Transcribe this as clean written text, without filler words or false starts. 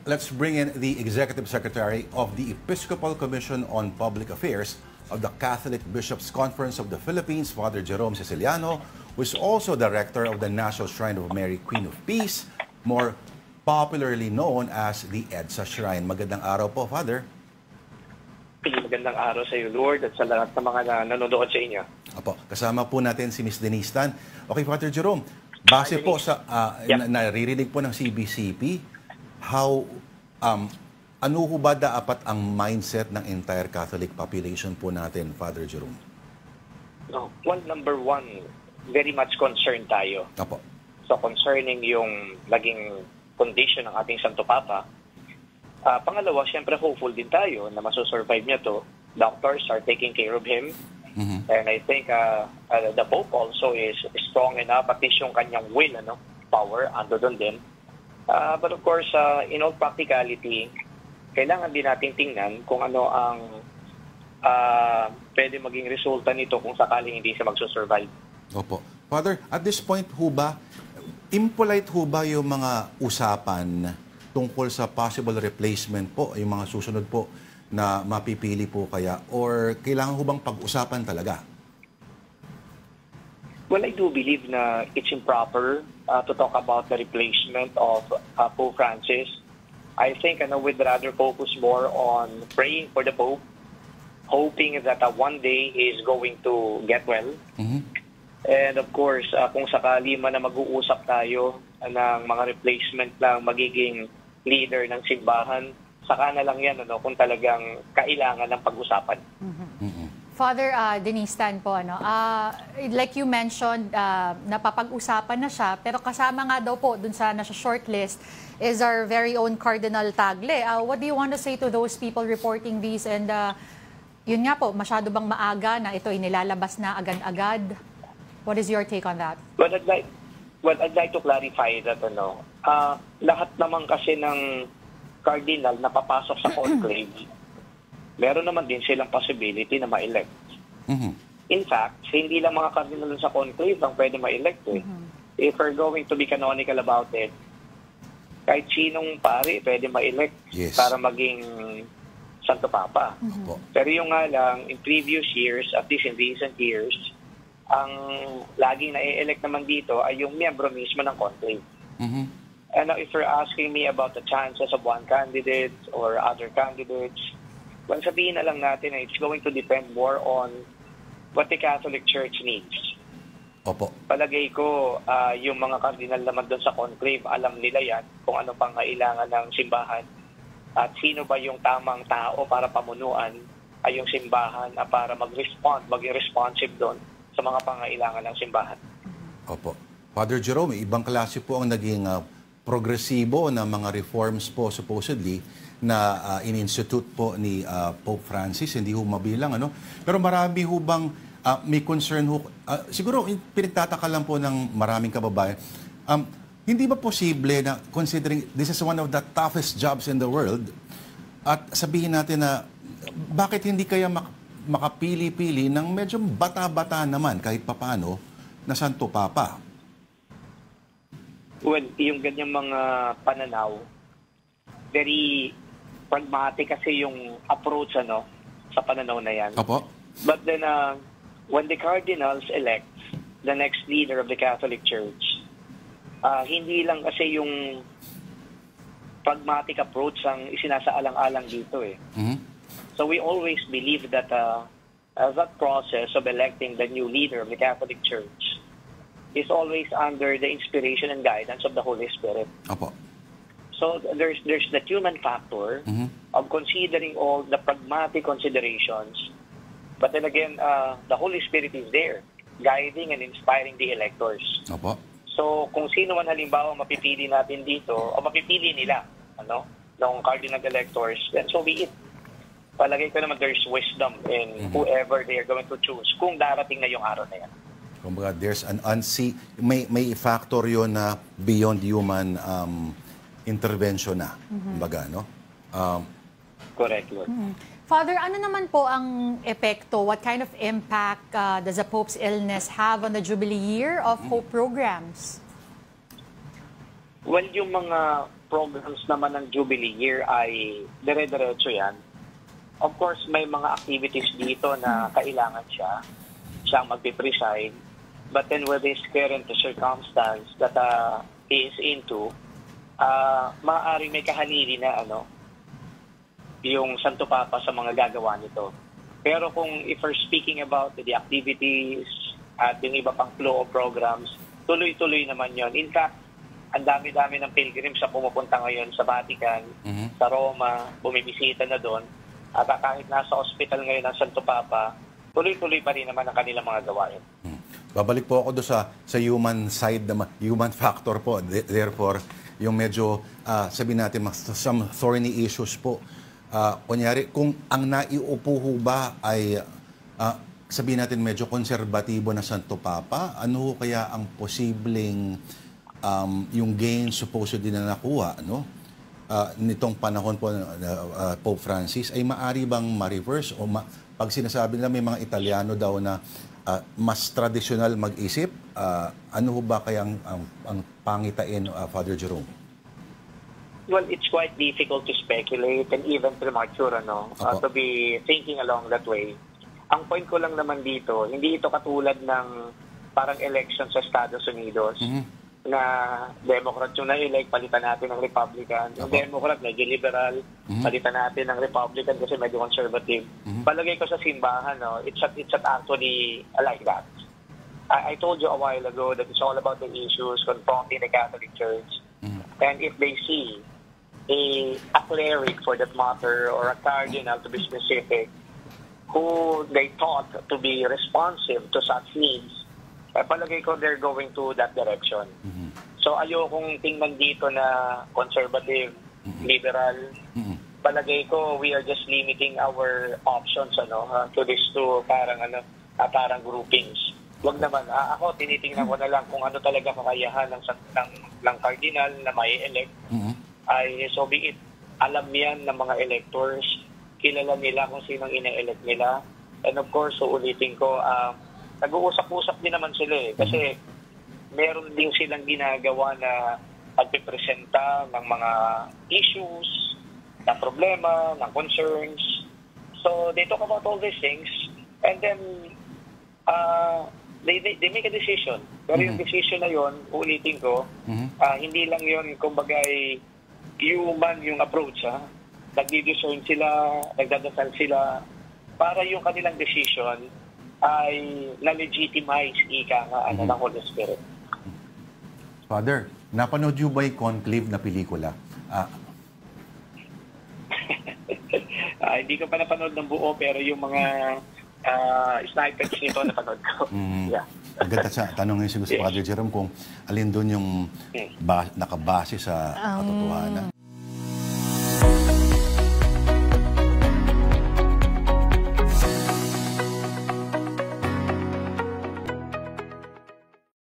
let's bring in the Executive Secretary of the Episcopal Commission on Public Affairs of the Catholic Bishops' Conference of the Philippines, Father Jerome Ceciliano, who is also Director of the National Shrine of Mary, Queen of Peace, more popularly known as the EDSA Shrine. Magandang araw po, Father. Magandang araw sa iyo, Lord, at sa lahat ng mga nanonood sa inyo. Apo, kasama po natin si Miss Denise Tan. Okay, Father Jerome, base po sa naririnig po ng CBCP, ano ho ba dapat ang mindset ng entire Catholic population po natin, Father Jerome? No, number one, very much concerned tayo. Apo. So concerning yung naging condition ng ating Santo Papa. Pangalawa, syempre hopeful din tayo na masusurvive niya to. Doctors are taking care of him. Mm-hmm. And I think the Pope also is strong enough, at least yung kanyang will, power, ando doon din. But of course, in all practicality, kailangan din natin tingnan kung ano ang pwede maging resulta nito kung sakaling hindi siya magsusurvive. Opo. Father, at this point ho ba, impolite ho ba yung mga usapan tungkol sa possible replacement po, yung mga susunod po na mapipili po kaya? Or kailangan ho bang pag-usapan talaga? Well, I do believe na it's improper to talk about the replacement of Pope Francis. I think we'd rather focus more on praying for the Pope, hoping that one day he is going to get well. Mm-hmm. And of course, kung sakali man na mag-uusap tayo ng mga replacement lang magiging leader ng simbahan, saka na lang yan kung talagang kailangan ng pag-usapan. Mm-hmm. Father Denise Tan po, like you mentioned, napapag-usapan na siya, pero kasama nga daw po dun sa nasa shortlist is our very own Cardinal Tagle. What do you want to say to those people reporting these? And yun nga po, masyado bang maaga na ito inilalabas na agad-agad? What is your take on that? Well, I'd like to clarify that lahat naman kasi ng cardinal na papasok sa conclave, meron naman din silang possibility na ma-elect. Mm-hmm. In fact, hindi lang mga cardinal sa conclave ang pwede ma-elect. If we're going to be canonical about it, kahit sinong pare pwede ma-elect para maging Santo Papa. Mm-hmm. Pero yung nga lang, in previous years, at least in recent years, ang laging na-elect naman dito ay yung miyembro mismo ng conclave. Mm-hmm. And now, if you're asking me about the chances of one candidate or other candidates, well, sabihin na lang natin na it's going to depend more on what the Catholic Church needs. Opo. Palagay ko, yung mga kardinal naman doon sa conclave, alam nila yan kung ano pang kailangan ng simbahan at sino ba yung tamang tao para pamunuan ay yung simbahan para mag-respond, maging responsive doon sa mga pangailangan ng simbahan. Opo. Father Jerome, ibang klase po ang naging progresibo na mga reforms po supposedly na in-institute po ni Pope Francis. Hindi ho mabilang, Pero marami ho bang may concern ho? Siguro pinagtataka lang po ng maraming kababayan. Hindi ba posible na considering this is one of the toughest jobs in the world at sabihin natin na bakit hindi kaya makapili-pili ng medyo bata-bata naman kahit papano na Santo Papa? Well, yung ganyang mga pananaw, very pragmatic kasi yung approach sa pananaw na yan. Opo. But then, when the cardinals elect the next leader of the Catholic Church, hindi lang kasi yung pragmatic approach ang isinasaalang-alang dito eh. Mm-hmm. So we always believe that that process of electing the new leader of the Catholic Church is always under the inspiration and guidance of the Holy Spirit. Opo. So there's the human factor of considering all the pragmatic considerations. But then again, the Holy Spirit is there, guiding and inspiring the electors. Opo. So kung sino man halimbawa mapipili natin dito, o mapipili nila, ng cardinal electors, then so be it. Palagay ko naman there's wisdom in whoever they are going to choose kung darating na yung araw na yan. Kumbaga, there's an may factor yun na beyond human intervention na. Kumbaga, Correct, Lord. Father, ano naman po ang epekto? What kind of impact does the Pope's illness have on the Jubilee Year of Hope programs? Well, yung mga programs naman ng Jubilee Year ay dire-diretso yan. Of course, may mga activities dito na kailangan siyang magpipreside. But then with this current circumstance that he is into, maaari may kahalili na yung Santo Papa sa mga gagawa nito. Pero kung if we're speaking about the activities at yung iba pang flow of programs, tuloy-tuloy naman yon. In fact, ang dami-dami ng pilgrims sa pumupunta ngayon sa Vatican, sa Roma, bumibisita na doon. At kahit nasa hospital ngayon ang Santo Papa, tuloy-tuloy pa rin naman ang kanilang mga gawain. Babalik po ako doon sa human side, human factor po. Therefore, yung medyo, sabihin natin, some thorny issues po. Kunyari, kung ang naiupo ho ba ay, sabihin natin, medyo konserbatibo na Santo Papa, ano ho kaya ang posibleng yung gain supposedly na nakuha, nitong panahon po Pope Francis, ay maari bang ma-reverse? O pag sinasabi nila may mga Italiano daw na mas tradisyonal mag-isip, ano ho ba kaya ang pangitain, Father Jerome? Well, it's quite difficult to speculate and even premature to be thinking along that way. Ang point ko lang naman dito, hindi ito katulad ng parang election sa Estados Unidos na Democrat yung na-elect, palitan natin ng Republican. Yung Democrat, medyo liberal, palitan natin ng Republican kasi medyo conservative. Palagay ko sa simbahan, it's not actually like that. I told you a while ago that it's all about the issues confronting the Catholic Church. And if they see a cleric for that matter or a cardinal to be specific who they thought to be responsive to such needs, palagay ko they're going to that direction. So ayokong tingnan dito na conservative, liberal. Palagay ko we are just limiting our options to these two parang groupings. Wag naman. Ako tinitingnan ko na lang kung ano talaga kakayahan ng cardinal na may elect. Ay so be it. Alam yan ng mga electors, kilala nila kung sinong ina-elect nila. And of course, ulitin ko, nag-uusap-usap din naman sila kasi meron din silang ginagawa na pagpipresenta ng mga issues, ng problema, ng concerns. So they talk about all these things and then they make a decision. Pero yung decision na yon, ulitin ko, hindi lang yon kumbagay human yung approach. Nagdi-discern sila, nagdadasal sila para yung kanilang decision ay na-legitimize ng Holy Spirit. Father, napanood niyo ba yung Conclave na pelikula? Hindi ko pa napanood ng buo pero yung mga snippets nito napanood ko. Yeah. Maganda sa tanong ngayon si Father Jerome kung alin doon yung nakabase sa katotohanan.